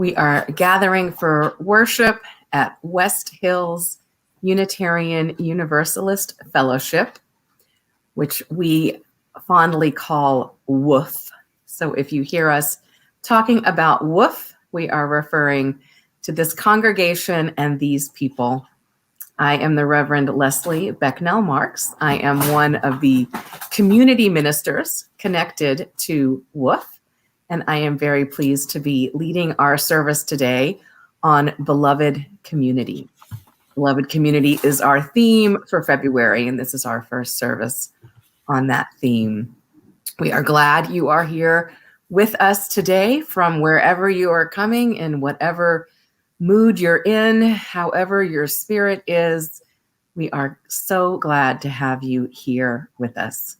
We are gathering for worship at West Hills Unitarian Universalist Fellowship, which we fondly call WHUUF. So if you hear us talking about WHUUF, we are referring to this congregation and these people. I am the Reverend Leslie Becknell Marx. I am one of the community ministers connected to WHUUF, and I am very pleased to be leading our service today on Beloved Community. Beloved Community is our theme for February, and this is our first service on that theme. We are glad you are here with us today from wherever you are coming, in whatever mood you're in, however your spirit is. We are so glad to have you here with us.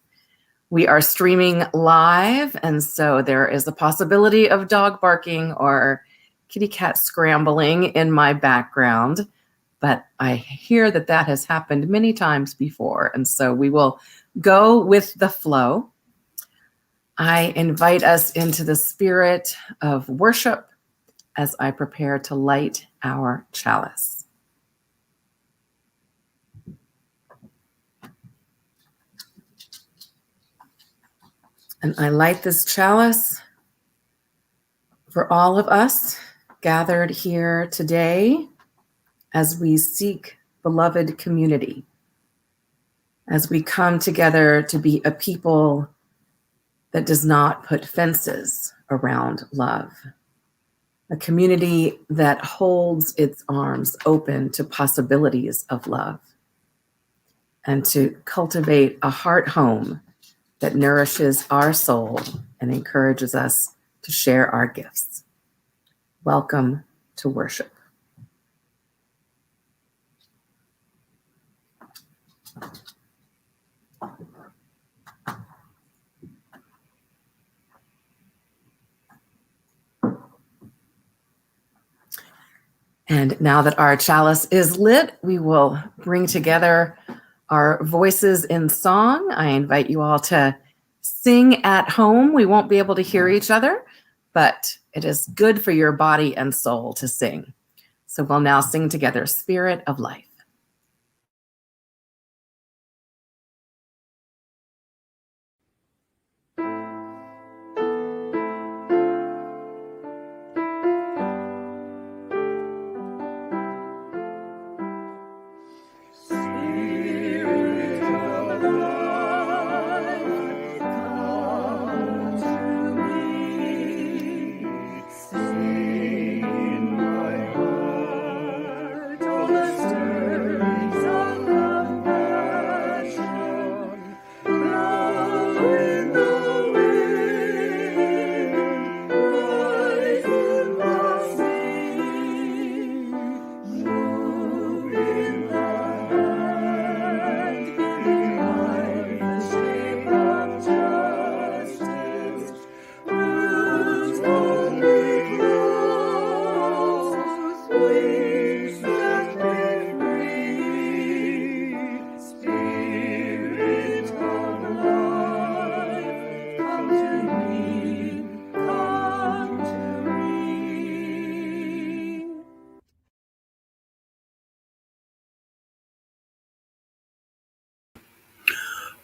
We are streaming live, and so there is a possibility of dog barking or kitty cat scrambling in my background, but I hear that that has happened many times before, and so we will go with the flow. I invite us into the spirit of worship as I prepare to light our chalice. And I light this chalice for all of us gathered here today as we seek beloved community, as we come together to be a people that does not put fences around love, a community that holds its arms open to possibilities of love, and to cultivate a heart home that nourishes our soul and encourages us to share our gifts. Welcome to worship. And now that our chalice is lit, we will bring together our voices in song. I invite you all to sing at home. We won't be able to hear each other, but it is good for your body and soul to sing. So we'll now sing together, Spirit of Life.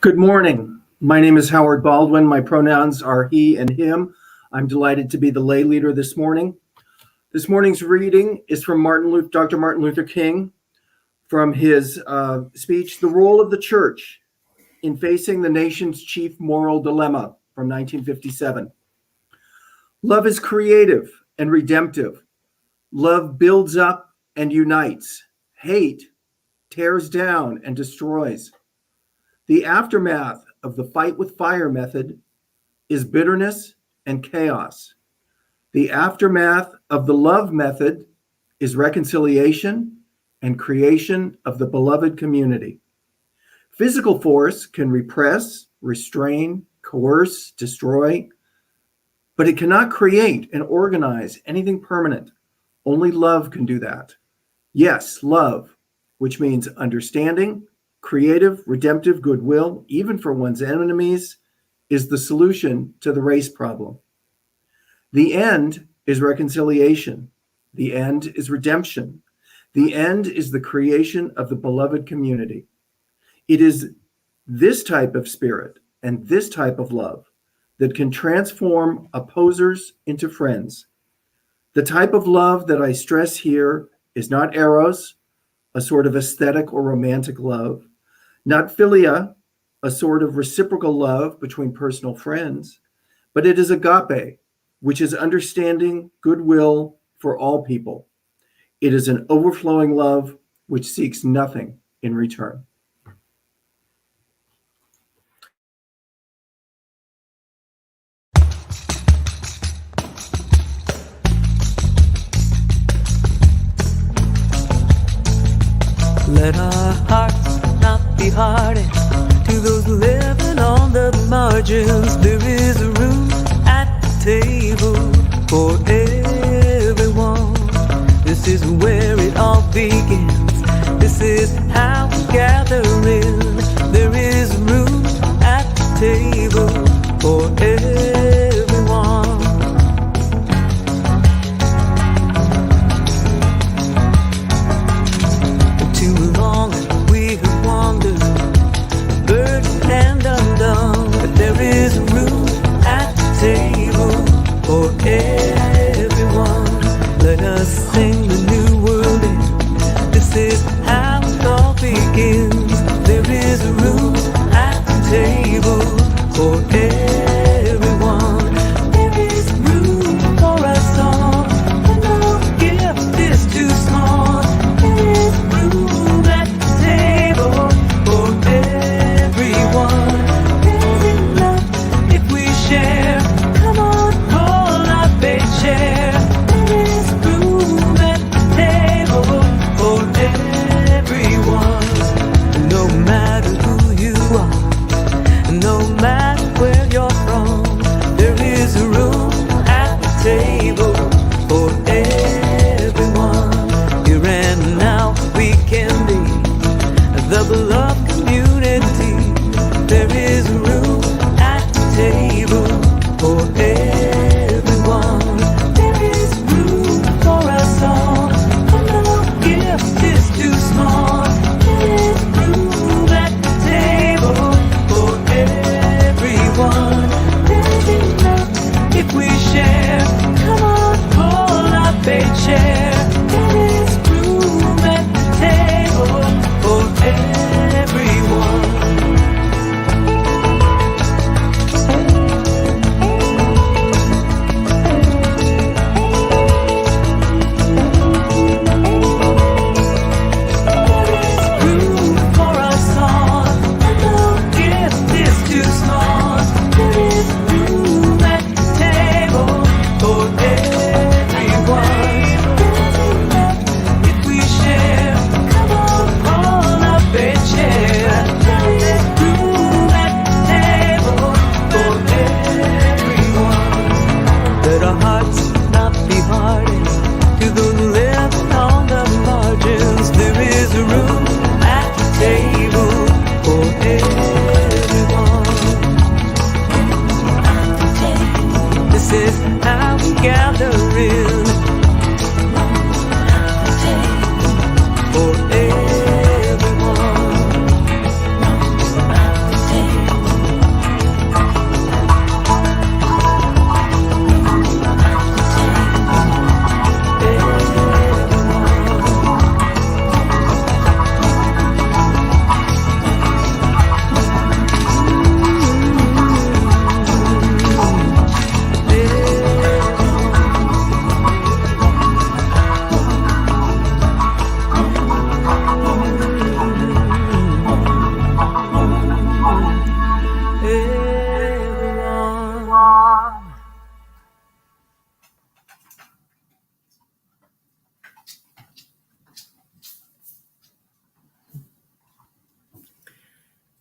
Good morning. My name is Howard Baldwin. My pronouns are he and him. I'm delighted to be the lay leader this morning. This morning's reading is from Dr. Martin Luther King, from his speech, The Role of the Church in Facing the Nation's Chief Moral Dilemma, from 1957. Love is creative and redemptive. Love builds up and unites. Hate tears down and destroys. The aftermath of the fight with fire method is bitterness and chaos. The aftermath of the love method is reconciliation and creation of the beloved community. Physical force can repress, restrain, coerce, destroy, but it cannot create and organize anything permanent. Only love can do that. Yes, love, which means understanding, creative, redemptive goodwill, even for one's enemies, is the solution to the race problem. The end is reconciliation. The end is redemption. The end is the creation of the beloved community. It is this type of spirit and this type of love that can transform opposers into friends. The type of love that I stress here is not eros, a sort of aesthetic or romantic love, not philia, a sort of reciprocal love between personal friends, but it is agape, which is understanding, goodwill for all people. It is an overflowing love which seeks nothing in return. Let our hearts not be hardened to those living on the margins. There is room at the table for everyone. This is where it all begins. This is how we gather in. There is room at the table for everyone. Too long we have wandered, burdened and undone, but there is room at the table for everyone. Let us sing the new world in. This is how it all begins. There is room at the table for everyone. There is room for us all, and no gift is too small. There is room at the table for everyone. There's enough if we share. Come on, pull up a chair. There is room at the table for everyone. No matter who you are, no matter where you're from, there is room at the table for everyone. Here and now we can be the beloved community. There is room at the table for everyone. There is room for us all, and no gift is too small. There is room at the table for everyone. There's enough if we share. Come on, pull up a chair. There is room at the table for everyone. There is room for us all, and no gift is too small. There is room at the table for everyone. There's enough if we share. Come on, pull up a chair. There is room at the table for everyone. Let our hearts not be hardened to the living on the margins. There is room at the table for everyone. This is how we gather in for everyone.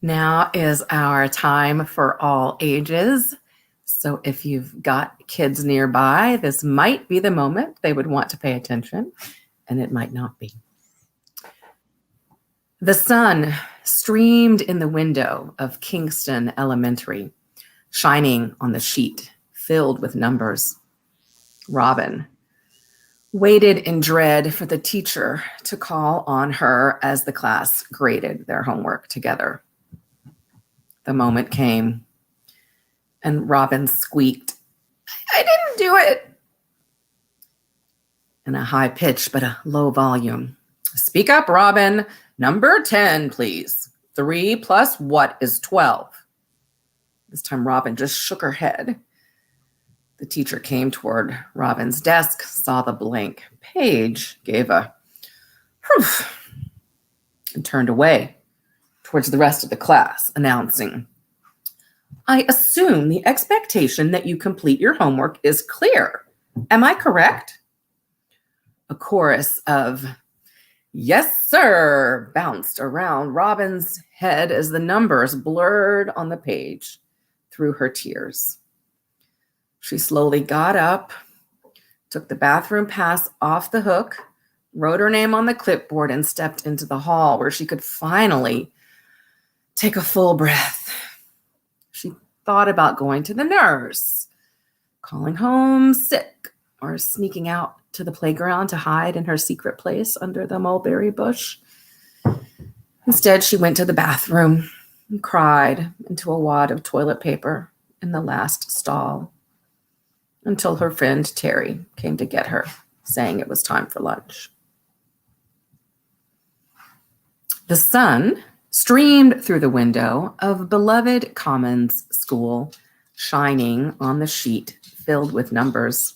Now is our time for all ages. So if you've got kids nearby, this might be the moment they would want to pay attention, and it might not be. The sun streamed in the window of Kingston Elementary, shining on the sheet filled with numbers. Robin waited in dread for the teacher to call on her as the class graded their homework together. The moment came, and Robin squeaked, "I didn't do it," in a high pitch but a low volume. "Speak up, Robin. Number 10, please. 3 plus what is 12? This time Robin just shook her head. The teacher came toward Robin's desk, saw the blank page, gave a whew, and turned away towards the rest of the class, announcing, "I assume the expectation that you complete your homework is clear. Am I correct?" A chorus of "Yes, sir," bounced around Robin's head as the numbers blurred on the page through her tears. She slowly got up, took the bathroom pass off the hook, wrote her name on the clipboard, and stepped into the hall where she could finally take a full breath. She thought about going to the nurse, calling home sick, or sneaking out to the playground to hide in her secret place under the mulberry bush. Instead, she went to the bathroom and cried into a wad of toilet paper in the last stall until her friend Terry came to get her, saying it was time for lunch. The sun streamed through the window of beloved Commons School, shining on the sheet filled with numbers.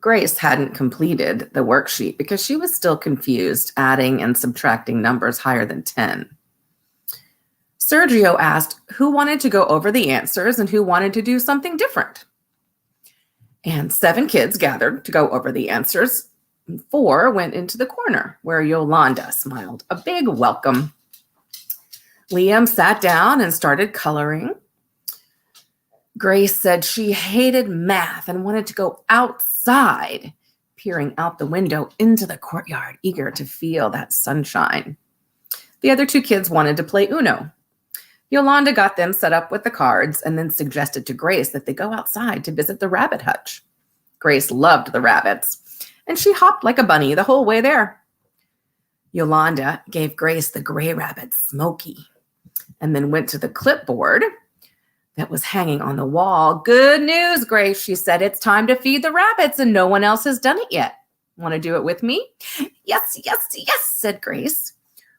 Grace hadn't completed the worksheet because she was still confused, adding and subtracting numbers higher than 10. Sergio asked who wanted to go over the answers and who wanted to do something different. And 7 kids gathered to go over the answers. 4 went into the corner where Yolanda smiled a big welcome. Liam sat down and started coloring. Grace said she hated math and wanted to go outside, peering out the window into the courtyard, eager to feel that sunshine. The other 2 kids wanted to play Uno. Yolanda got them set up with the cards and then suggested to Grace that they go outside to visit the rabbit hutch. Grace loved the rabbits, and she hopped like a bunny the whole way there. Yolanda gave Grace the gray rabbit, Smokey, and then went to the clipboard that was hanging on the wall. "Good news, Grace," she said. "It's time to feed the rabbits, and no one else has done it yet. Want to do it with me?" "Yes, yes, yes," said Grace,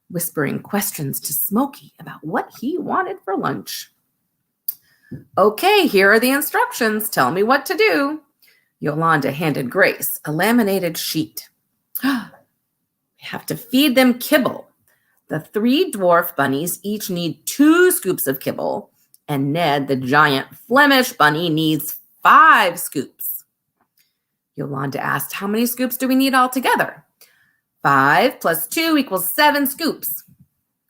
whispering questions to Smokey about what he wanted for lunch. "Okay, here are the instructions. Tell me what to do." Yolanda handed Grace a laminated sheet. "We have to feed them kibble. The 3 dwarf bunnies each need 2 scoops of kibble, and Ned, the giant Flemish bunny, needs 5 scoops. Yolanda asked, "How many scoops do we need altogether?" 5 plus 2 equals 7 scoops.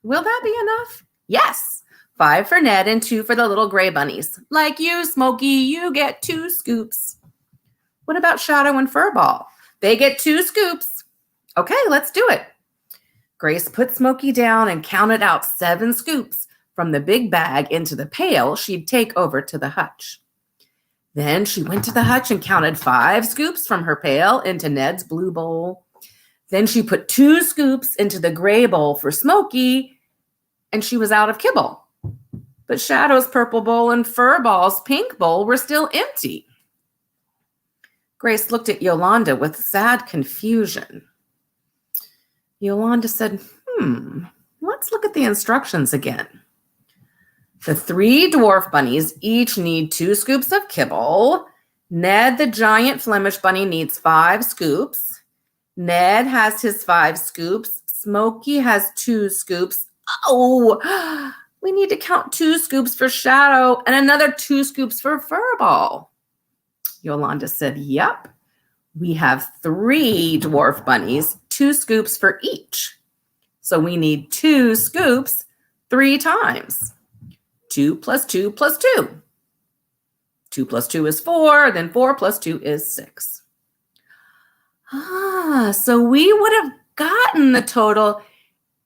"Will that be enough?" "Yes. 5 for Ned and 2 for the little gray bunnies. Like you, Smokey, you get 2 scoops. What about Shadow and Furball? They get 2 scoops. Okay, let's do it." Grace put Smokey down and counted out 7 scoops from the big bag into the pail she'd take over to the hutch. Then she went to the hutch and counted 5 scoops from her pail into Ned's blue bowl. Then she put 2 scoops into the gray bowl for Smokey, and she was out of kibble. But Shadow's purple bowl and Furball's pink bowl were still empty. Grace looked at Yolanda with sad confusion. Yolanda said, let's look at the instructions again. The 3 dwarf bunnies each need 2 scoops of kibble. Ned, the giant Flemish bunny, needs 5 scoops. Ned has his 5 scoops. Smokey has 2 scoops. Oh, we need to count 2 scoops for Shadow and another 2 scoops for Furball. Yolanda said, yep, we have 3 dwarf bunnies, 2 scoops for each. So we need 2 scoops 3 times. 2 plus 2 plus 2. 2 plus 2 is 4, then 4 plus 2 is 6. So we would have gotten the total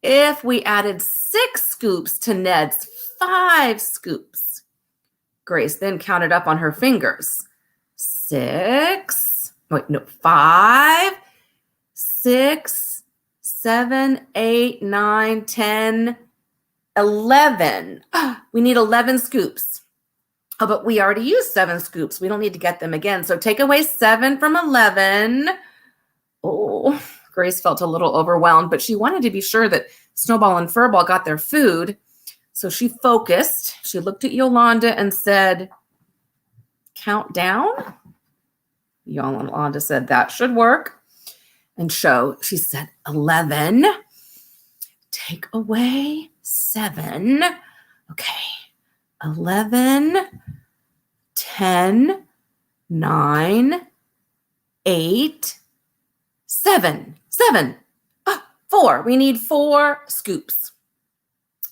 if we added 6 scoops to Ned's 5 scoops. Grace then counted up on her fingers. 5, 6, 7, 8, 9, 10, 11. We need 11 scoops. Oh, but we already used 7 scoops. We don't need to get them again. So take away 7 from 11. Oh, Grace felt a little overwhelmed, but she wanted to be sure that Snowball and Furball got their food. So she focused. She looked at Yolanda and said, count down. Yolanda said, that should work. And she said, 11. Take away 7. Okay. 11, 10, 9, 8, 7. 4. We need 4 scoops.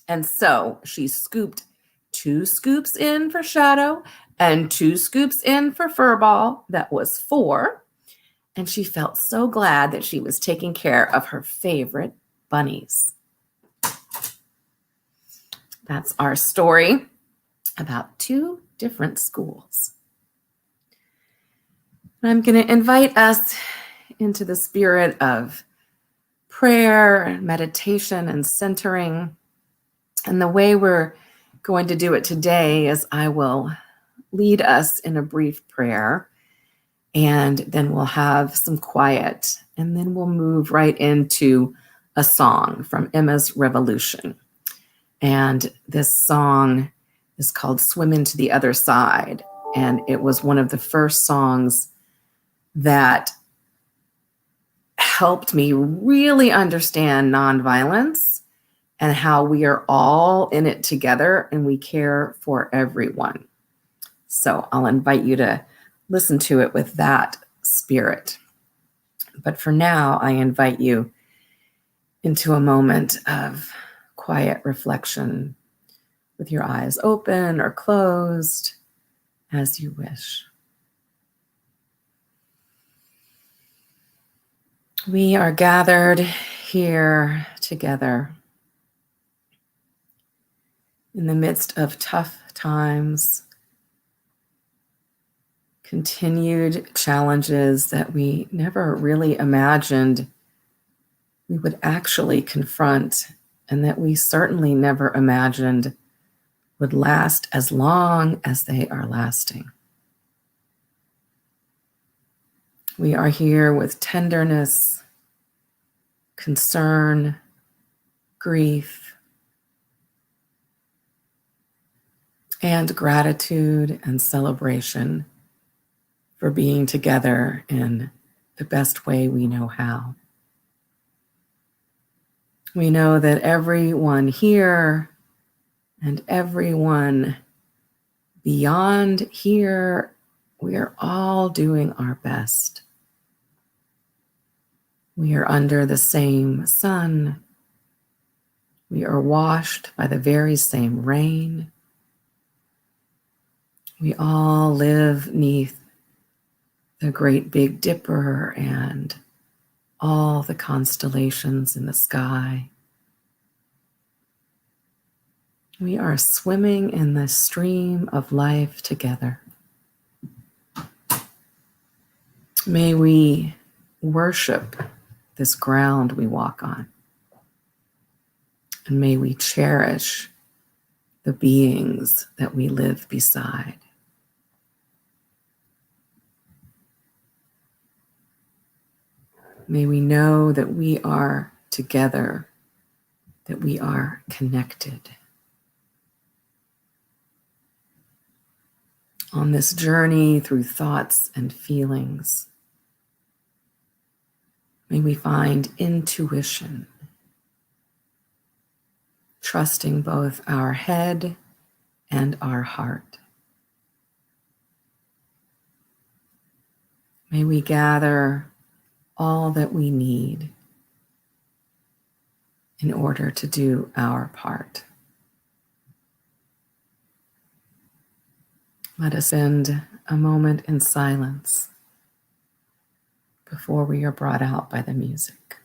And so she scooped 2 scoops in for Shadow and 2 scoops in for Furball. That was 4. And she felt so glad that she was taking care of her favorite bunnies. That's our story about 2 different schools. I'm going to invite us into the spirit of prayer, meditation, and centering. And the way we're going to do it today is I will lead us in a brief prayer, and then we'll have some quiet, and then we'll move right into a song from Emma's Revolution. And this song is called Swim to the Other Side. And it was one of the first songs that helped me really understand nonviolence and how we are all in it together and we care for everyone. So I'll invite you to listen to it with that spirit. But for now, I invite you into a moment of quiet reflection with your eyes open or closed as you wish. We are gathered here together in the midst of tough times, continued challenges that we never really imagined we would actually confront, and that we certainly never imagined would last as long as they are lasting. We are here with tenderness, concern, grief, and gratitude and celebration for being together in the best way we know how. We know that everyone here and everyone beyond here, we are all doing our best. We are under the same sun. We are washed by the very same rain. We all live neath the Great Big Dipper and all the constellations in the sky. We are swimming in the stream of life together. May we worship this ground we walk on. And may we cherish the beings that we live beside. May we know that we are together, that we are connected. On this journey through thoughts and feelings, may we find intuition, trusting both our head and our heart. May we gather all that we need in order to do our part. Let us end a moment in silence before we are brought out by the music.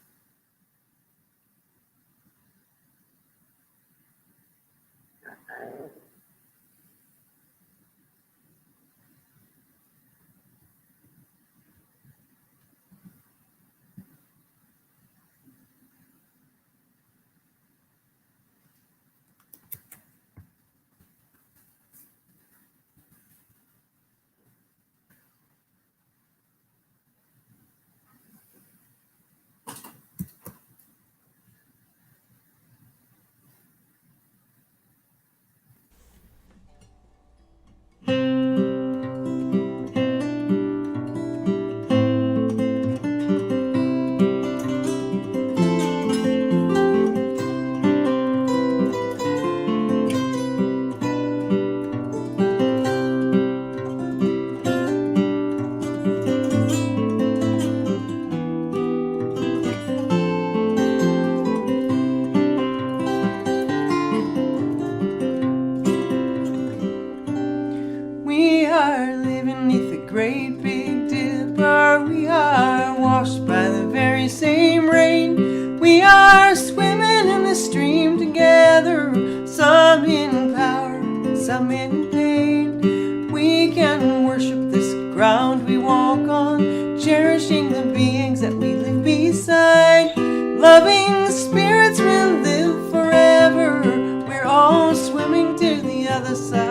are swimming in the stream together, some in power, some in pain. We can worship this ground we walk on, cherishing the beings that we live beside. Loving spirits will live forever, we're all swimming to the other side.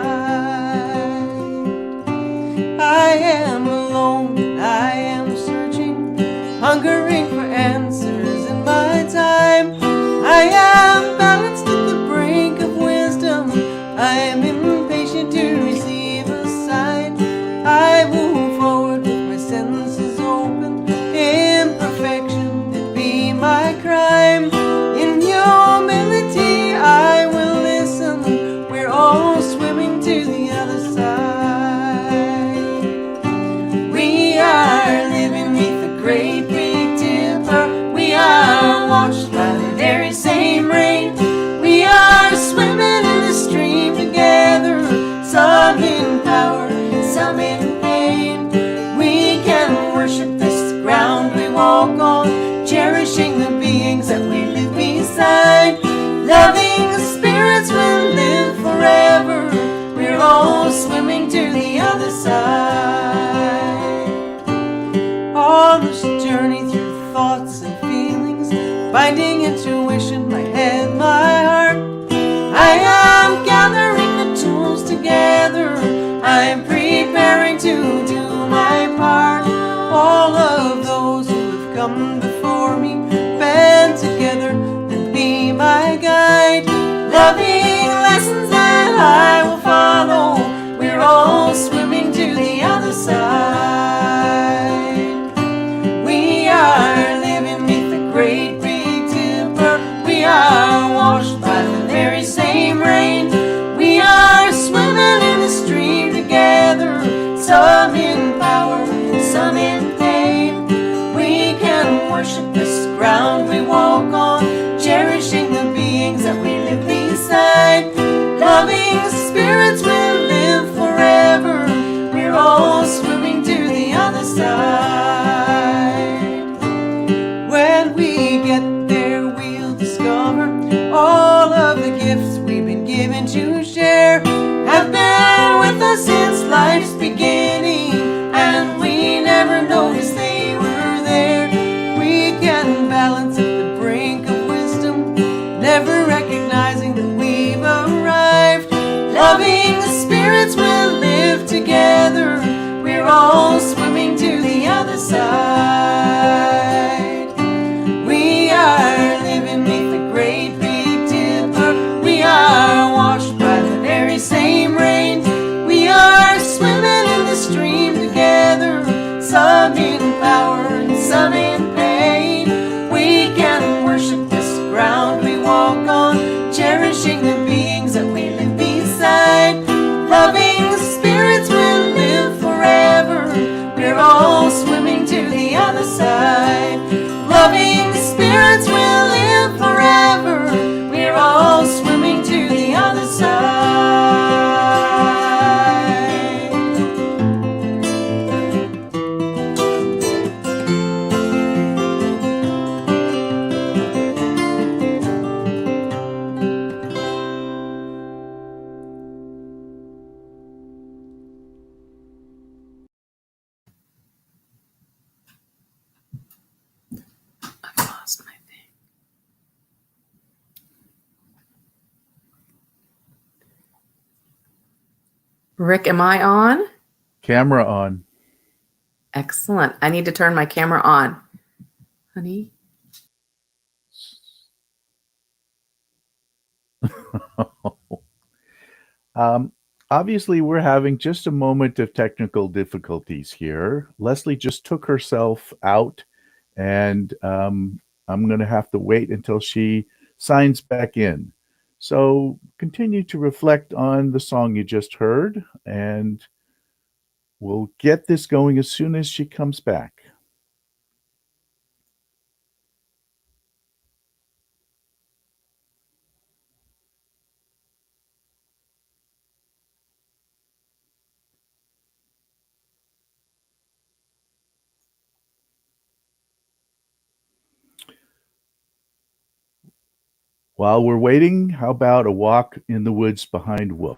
I am alone, I am searching, hungering for answers in my time. I am balanced at the brink of wisdom, I am impatient to receive a sign. I move forward with my senses open, imperfection it be my crime. In humility I will listen, we're all swimming to the other side. We are living beneath the great big dipper, we are washed by the very same rain. We are swimming in the stream together, some in power, some in pain. We can worship this ground we walk on, cherishing the beings that we live beside. Loving spirits will live forever, we're all swimming to the other side. On this journey through thoughts and feelings, finding intuition, my head, my heart, I am gathering the tools together, I am preparing to do my part. All of those who have come before me, band together and be my guide. Loving lessons that I will follow, we're all swimming to the other side. We are living beneath the great big dipper, we are washed by the very same rain. We are swimming in the stream together, some in power, some in pain. We can worship this ground we walk on, cherishing the beings that we live beside. Loving spirits will live forever, we're all swimming to the other side. When we get there we'll discover all of the gifts we've been given to share have been with us since life's beginning, and we never noticed they were there. We can balance at the brink of wisdom, never recognizing that we've arrived. Loving spirits will live together, we're all swimming to the other side. We are living beneath the great big dipper, we are washed by the very same rain. We are swimming in the stream together, some in power and some in pain. We can worship this ground we walk on, cherishing the beings that we live beside. Loving spirits will live forever, we're all swimming to the other side. Loving spirits will live forever, we're all swimming to the other side. I've lost my thing. Rick, am I on? Camera on. Excellent. I need to turn my camera on. Honey? Obviously, we're having just a moment of technical difficulties here. Leslie just took herself out, and I'm going to have to wait until she signs back in. So continue to reflect on the song you just heard, and we'll get this going as soon as she comes back. While we're waiting, how about a walk in the woods behind WHUUF?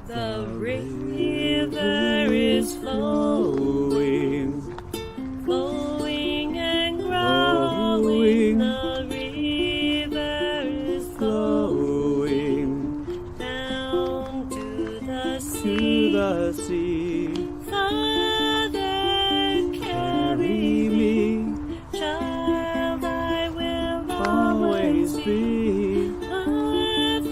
The river is flowing, flowing and growing. The river is flowing down to the sea. Father, carry me, child, I will always be. Father,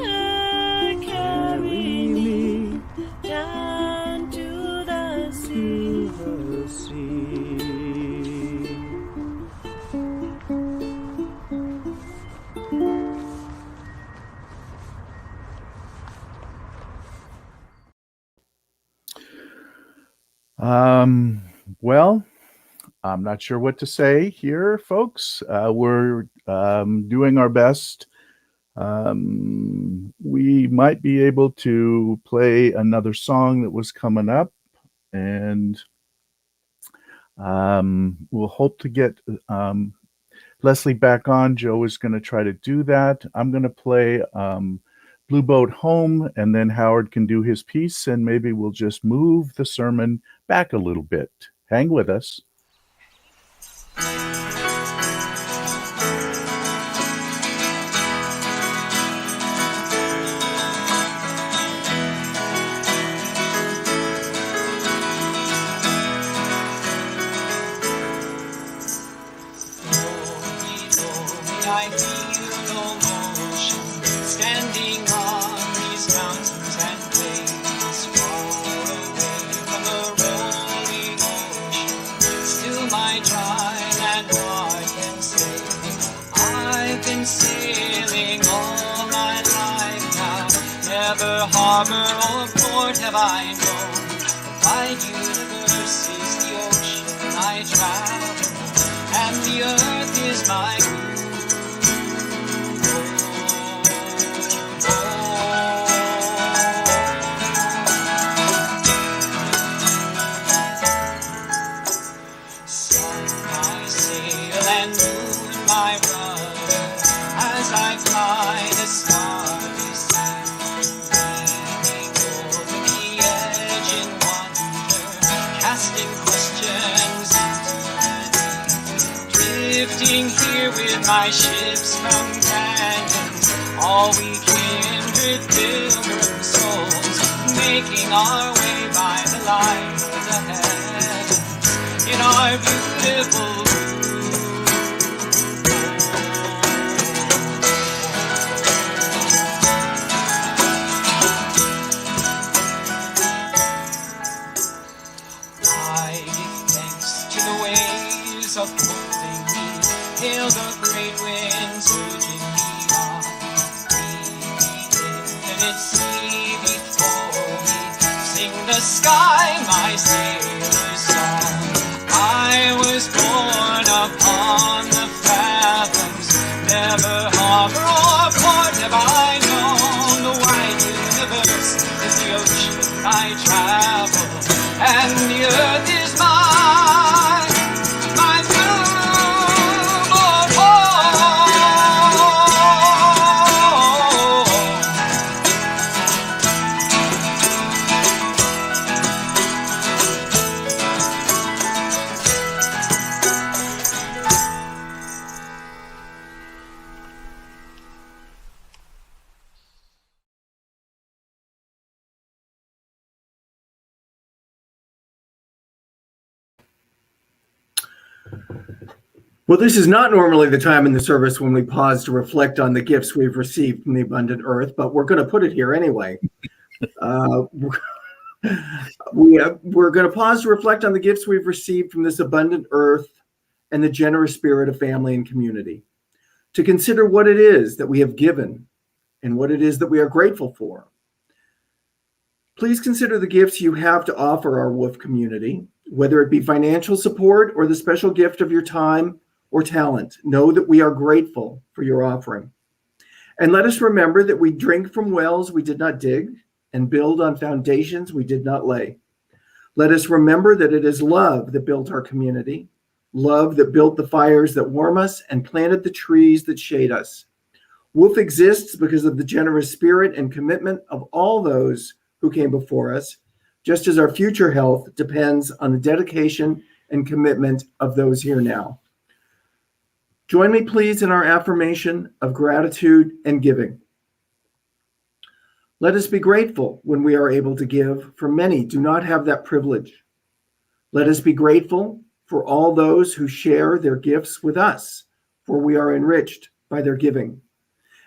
carry me down to the sea. Well, I'm not sure what to say here, folks. We're doing our best. We might be able to play another song that was coming up, and we'll hope to get Leslie back on. Joe is going to try to do that. I'm going to play Blue Boat Home, and then Howard can do his piece, and maybe we'll just move the sermon back a little bit. Hang with us. I feel no motion, standing on these mountains and plains, far away from the rolling ocean. Still my tribe and what can say? I've been sailing all my life now, never harbor or port have I known. The wide universe is the ocean I travel, and the earth is my here with my ship's companions, all we kindred pilgrim souls, making our way by the light of the heavens in our beautiful I give thanks to the waves of holding me. Hail the great winds urging me on. The infinite sea before me. Sing the sky my sailor's song. I was born Well, this is not normally the time in the service when we pause to reflect on the gifts we've received from the abundant earth, but we're going to put it here anyway. We're going to pause to reflect on the gifts we've received from this abundant earth and the generous spirit of family and community, to consider what it is that we have given and what it is that we are grateful for. Please consider the gifts you have to offer our WHUUF community, whether it be financial support or the special gift of your time or talent. Know that we are grateful for your offering. And let us remember that we drink from wells we did not dig and build on foundations we did not lay. Let us remember that it is love that built our community, love that built the fires that warm us and planted the trees that shade us. WHUUF exists because of the generous spirit and commitment of all those who came before us, just as our future health depends on the dedication and commitment of those here now. Join me, please, in our affirmation of gratitude and giving. Let us be grateful when we are able to give, for many do not have that privilege. Let us be grateful for all those who share their gifts with us, for we are enriched by their giving.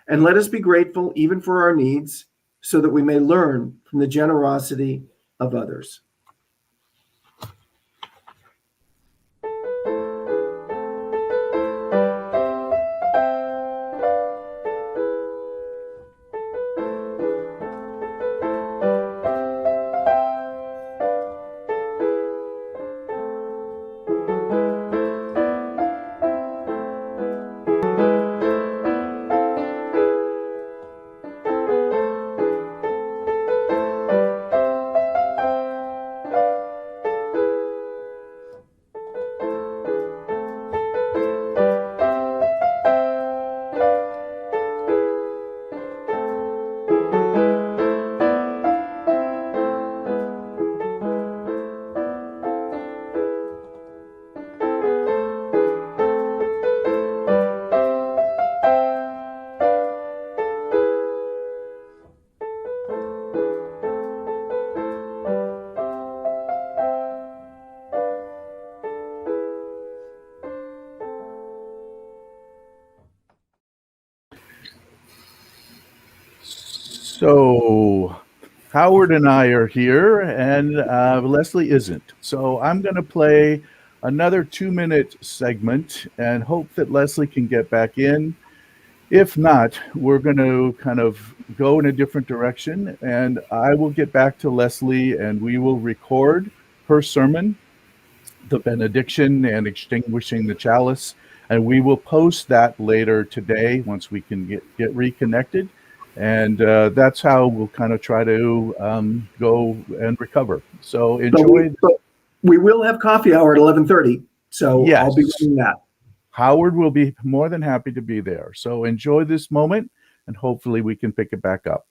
And let us be grateful even for our needs, so that we may learn from the generosity of others. So Howard and I are here, and Leslie isn't. So I'm going to play another 2-minute segment and hope that Leslie can get back in. If not, we're going to kind of go in a different direction, and I will get back to Leslie, and we will record her sermon, the benediction and extinguishing the chalice, and we will post that later today once we can get reconnected. And that's how we'll kind of try to go and recover. So enjoy. But we will have coffee hour at 11:30, so Yes. I'll be doing that. Howard will be more than happy to be there. So enjoy this moment, and hopefully we can pick it back up.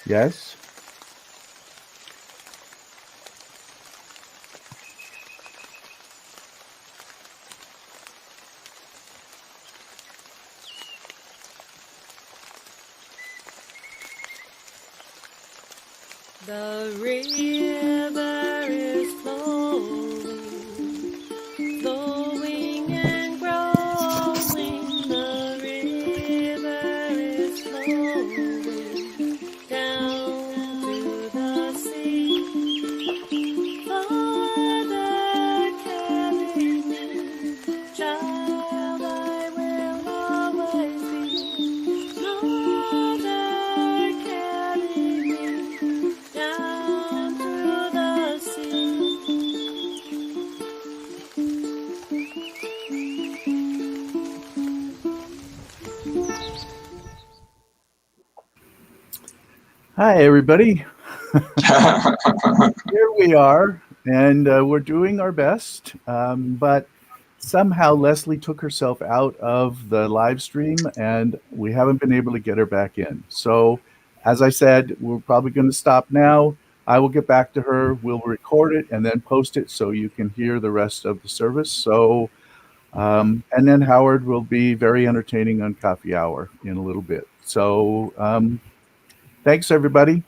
Yes? The river is flowing, flowing and growing. The river is flowing down to the sea. Father, carry me, child, I will always be. Mother, carry me down to the Hi, everybody. Here we are, and we're doing our best. But somehow Leslie took herself out of the live stream, and we haven't been able to get her back in. So, as I said, we're probably going to stop now. I will get back to her. We'll record it and then post it so you can hear the rest of the service. So, and then Howard will be very entertaining on Coffee Hour in a little bit. So, thanks, everybody.